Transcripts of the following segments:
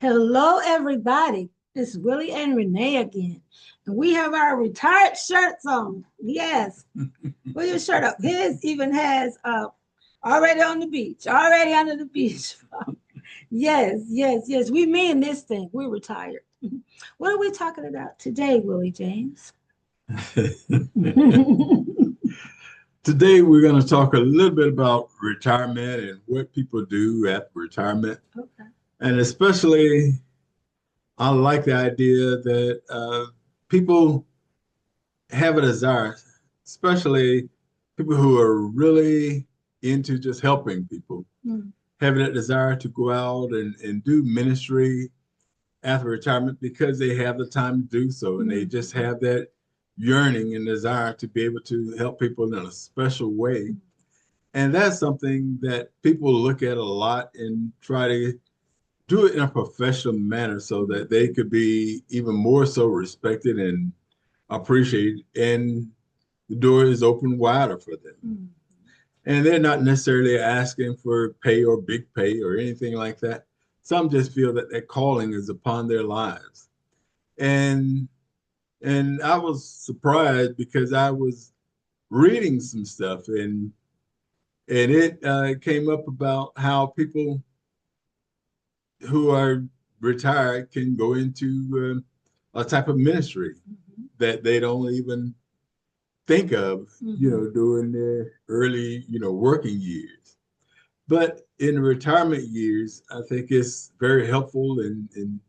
Hello, everybody. It's Willie and Renee again. And we have our retired shirts on. Yes. Put your shirt up. His even has already on the beach, already under the beach. Yes, yes, yes. We mean this thing. We're retired. What are we talking about today, Willie James? Today, we're going to talk a little bit about retirement and what people do at retirement. Okay. And especially, I like the idea that people have a desire, especially people who are really into just helping people, Mm. having that desire to go out and do ministry after retirement because they have the time to do so. And they just have that yearning and desire to be able to help people in a special way. And that's something that people look at a lot and try to do it in a professional manner so that they could be even more so respected and appreciated. And the door is open wider for them. Mm. And they're not necessarily asking for pay or big pay or anything like that. Some just feel that that calling is upon their lives. And and I was surprised because I was reading some stuff and it came up about how people who are retired can go into a type of ministry that they don't even think of, during their early, working years. But in retirement years, I think it's very helpful and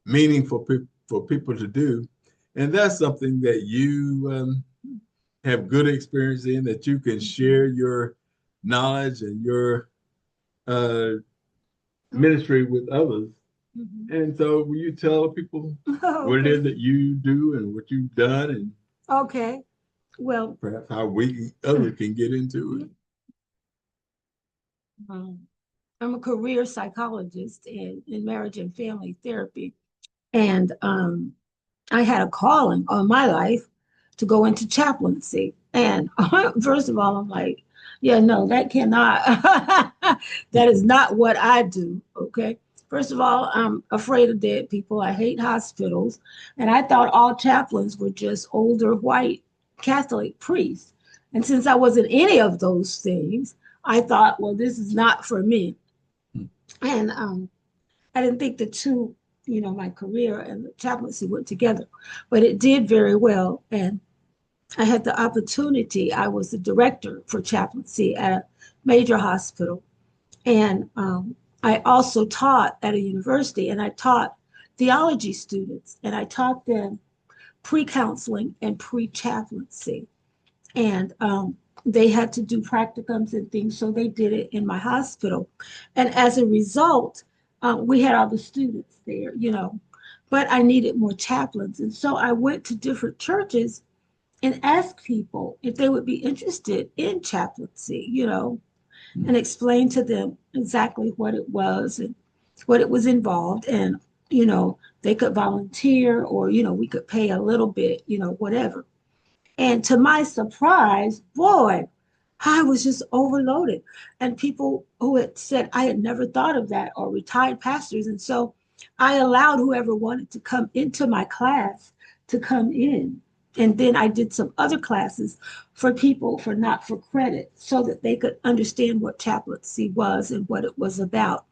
meaningful for people to do. And that's something that you have good experience in, that you can share your knowledge and your uh, ministry with others. And so, will you tell people what it Okay. is that you do and what you've done, and Okay. Well, perhaps how we others can get into it? um, I'm a career psychologist in marriage and family therapy. And I had a calling on my life to go into chaplaincy. And first of all, I'm like, yeah, no, that cannot, that is not what I do. Okay. First of all, I'm afraid of dead people. I hate hospitals. And I thought all chaplains were just older white Catholic priests. And since I wasn't any of those things, I thought, well, this is not for me. And I didn't think the two, my career and the chaplaincy went together, but it did very well. And I had the opportunity. I was the director for chaplaincy at a major hospital. And I also taught at a university, and I taught theology students, and I taught them pre counseling and pre chaplaincy. And they had to do practicums and things, so they did it in my hospital. And as a result, we had all the students there, but I needed more chaplains. And so I went to different churches and asked people if they would be interested in chaplaincy, and explain to them exactly what it was and what it was involved. And, they could volunteer or, we could pay a little bit, whatever. And to my surprise, boy, I was just overloaded. And people who had said I had never thought of that, or retired pastors. And so I allowed whoever wanted to come into my class to come in. And then I did some other classes for people for not for credit so that they could understand what chaplaincy was and what it was about.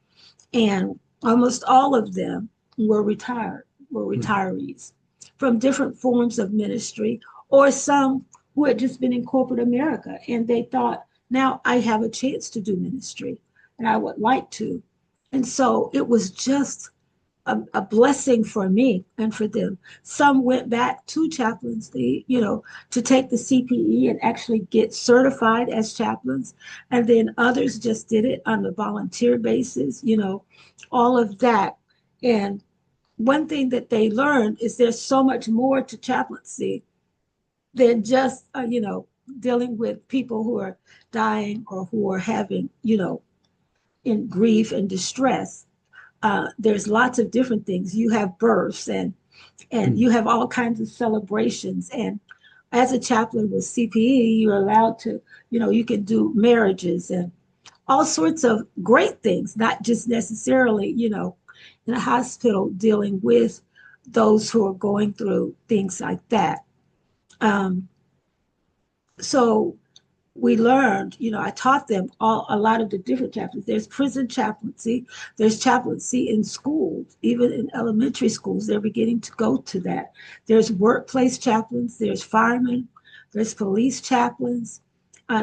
And almost all of them were retirees from different forms of ministry, or some who had just been in corporate America and they thought, now I have a chance to do ministry and I would like to. And so it was just a blessing for me and for them. Some went back to chaplaincy, to take the CPE and actually get certified as chaplains. And then others just did it on a volunteer basis, all of that. And one thing that they learned is there's so much more to chaplaincy than just, dealing with people who are dying or who are having, in grief and distress. There's lots of different things. You have births and you have all kinds of celebrations. And as a chaplain with CPE, you're allowed to, you can do marriages and all sorts of great things, not just necessarily, in a hospital dealing with those who are going through things like that. Um, so we learned, I taught them a lot of the different chaplains. There's prison chaplaincy, there's chaplaincy in schools, even in elementary schools, they're beginning to go to that. There's workplace chaplains, there's firemen, there's police chaplains,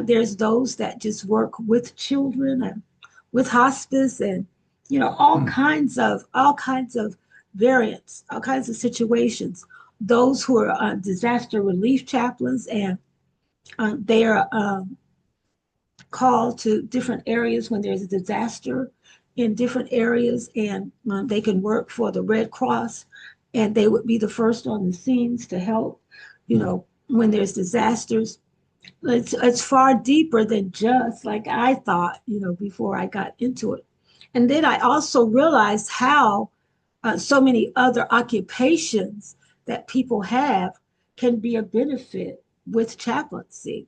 there's those that just work with children and with hospice and, all kinds of variants, all kinds of situations. Those who are disaster relief chaplains and they are called to different areas when there's a disaster in different areas, and they can work for the Red Cross, and they would be the first on the scenes to help, when there's disasters. It's far deeper than just like I thought, before I got into it. And then I also realized how so many other occupations that people have can be a benefit with chaplaincy,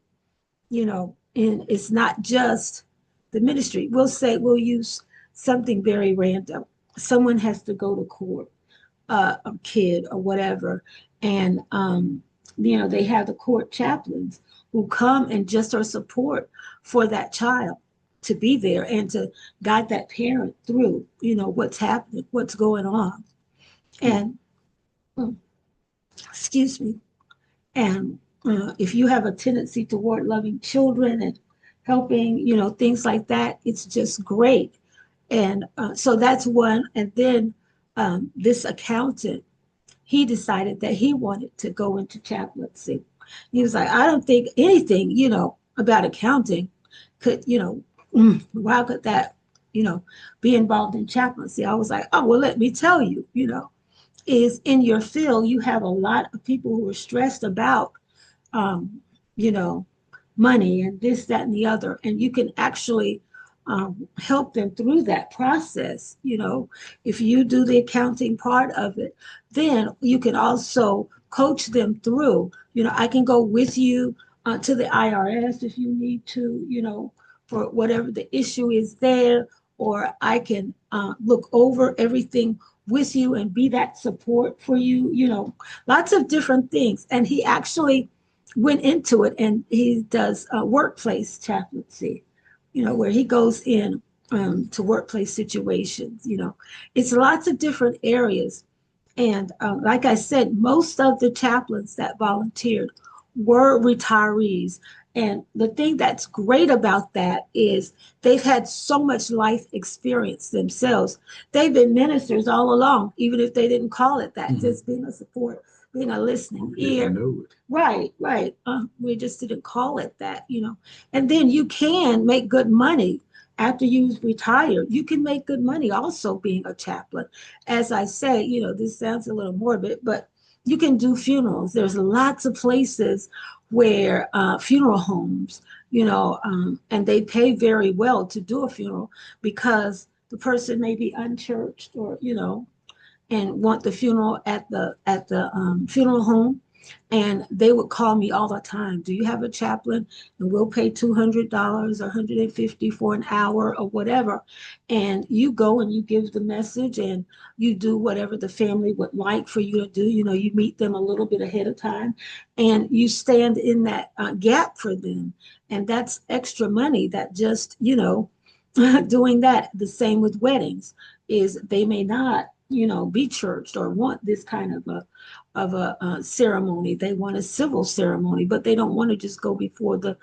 and it's not just the ministry. We'll use something very random. Someone has to go to court, a kid or whatever, and they have the court chaplains who come and just are support for that child to be there and to guide that parent through, what's happening, what's going on, and mm, excuse me. And if you have a tendency toward loving children and helping, things like that, it's just great. And so that's one. And then this accountant, he decided that he wanted to go into chaplaincy. He was like, I don't think anything, about accounting could, how could that, be involved in chaplaincy? I was like, oh, well, let me tell you, is in your field, you have a lot of people who are stressed about, um, you know, money and this, that, and the other. And you can actually help them through that process. If you do the accounting part of it, then you can also coach them through. I can go with you to the IRS if you need to, for whatever the issue is there, or I can look over everything with you and be that support for you, lots of different things. And he actually went into it, and he does workplace chaplaincy, where he goes in to workplace situations. It's lots of different areas. And like I said, most of the chaplains that volunteered were retirees. And the thing that's great about that is they've had so much life experience themselves. They've been ministers all along, even if they didn't call it that, just being a support, being a listening ear. Right, right. We just didn't call it that. And then you can make good money after you've retired. You can make good money also being a chaplain. As I say, this sounds a little morbid, but you can do funerals. There's lots of places where funeral homes, and they pay very well to do a funeral because the person may be unchurched or, and want the funeral at the funeral home. And they would call me all the time. Do you have a chaplain? And we'll pay $200 or $150 for an hour or whatever. And you go and you give the message and you do whatever the family would like for you to do. You meet them a little bit ahead of time and you stand in that gap for them. And that's extra money that just, doing that. The same with weddings is they may not, be churched or want this kind of a ceremony. They want a civil ceremony, but they don't want to just go before the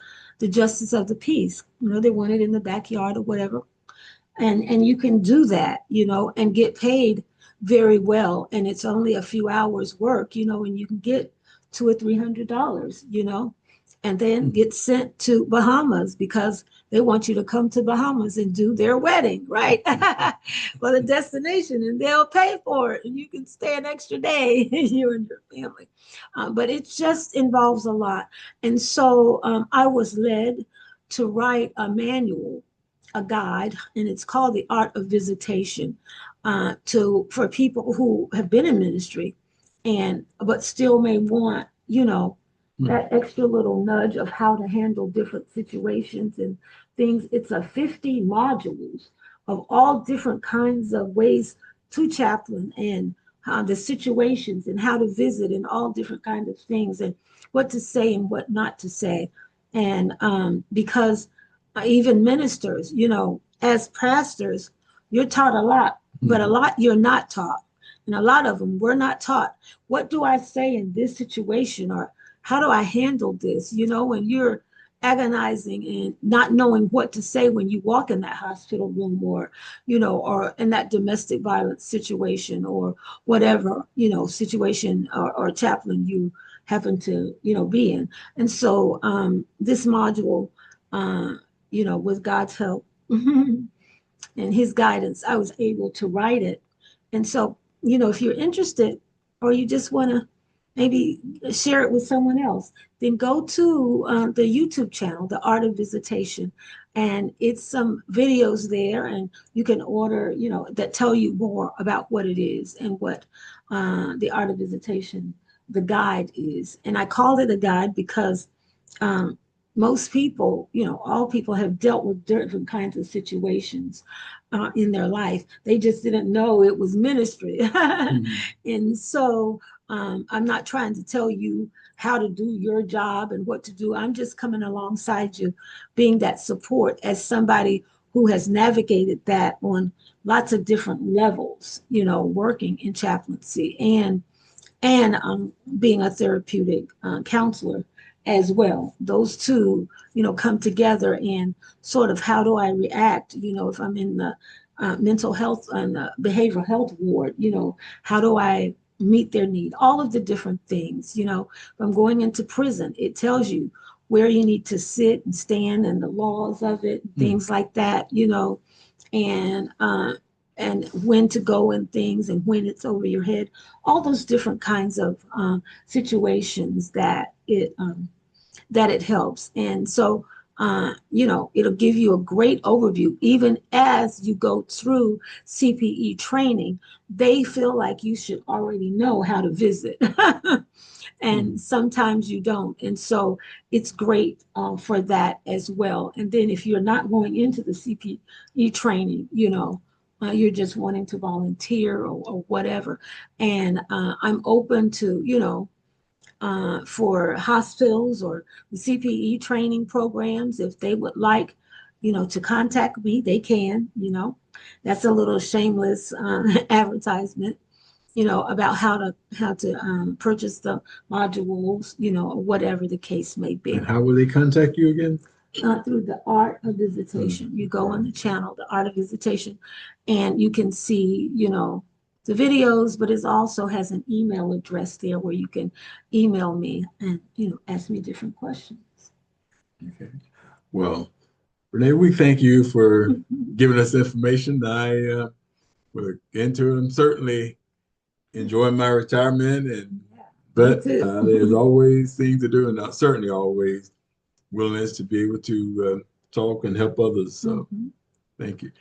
justice of the peace. They want it in the backyard or whatever. And you can do that, and get paid very well. And it's only a few hours work, and you can get $200 or $300, and then get sent to Bahamas because they want you to come to Bahamas and do their wedding, right? For the destination, and they'll pay for it, and you can stay an extra day, you and your family. But it just involves a lot. And so I was led to write a manual, a guide, and it's called The Art of Visitation, for people who have been in ministry but still may want, that extra little nudge of how to handle different situations and things. It's a 50 modules of all different kinds of ways to chaplain and the situations and how to visit and all different kinds of things and what to say and what not to say. And because even ministers, as pastors, you're taught a lot, but a lot you're not taught. And a lot of them we're not taught. What do I say in this situation? Or how do I handle this? When you're agonizing and not knowing what to say when you walk in that hospital room or in that domestic violence situation or whatever, situation or chaplain you happen to, be in. And so this module, uh, with God's help and his guidance, I was able to write it. And so, if you're interested or you just want to maybe share it with someone else, then go to the YouTube channel, The Art of Visitation. And it's some videos there, and you can order, that tell you more about what it is and what the Art of Visitation, the guide is. And I called it a guide because um, most people, all people have dealt with different kinds of situations in their life. They just didn't know it was ministry. Mm-hmm. And so I'm not trying to tell you how to do your job and what to do. I'm just coming alongside you, being that support as somebody who has navigated that on lots of different levels, working in chaplaincy and being a therapeutic counselor as well. Those two, come together and sort of how do I react, if I'm in the mental health and behavioral health ward, how do I meet their need? All of the different things, if I'm going into prison, it tells you where you need to sit and stand and the laws of it, things like that, and when to go and things and when it's over your head, all those different kinds of situations that it helps. And so it'll give you a great overview. Even as you go through CPE training, they feel like you should already know how to visit. And sometimes you don't. And so it's great for that as well. And then if you're not going into the CPE training, you're just wanting to volunteer or whatever. And I'm open to, for hospitals or the CPE training programs, if they would like, to contact me, they can, that's a little shameless advertisement, about how to purchase the modules, or whatever the case may be. And how will they contact you again? Through the Art of Visitation. You go on the channel, the Art of Visitation, and you can see, the videos, but it also has an email address there where you can email me and, ask me different questions. Okay. Well, Renee, we thank you for giving us information. I will get into it. I'm certainly enjoying my retirement, but there's always things to do, and certainly always willingness to be able to talk and help others. So thank you.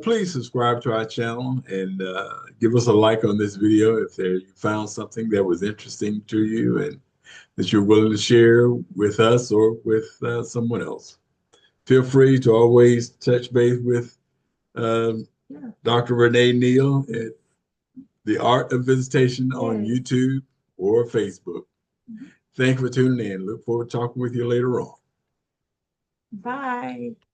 Please subscribe to our channel and give us a like on this video if you found something that was interesting to you and that you're willing to share with us or with someone else. Feel free to always touch base with Dr. Renee Neal at The Art of Visitation on YouTube or Facebook. Thank you for tuning in. Look forward to talking with you later on. Bye.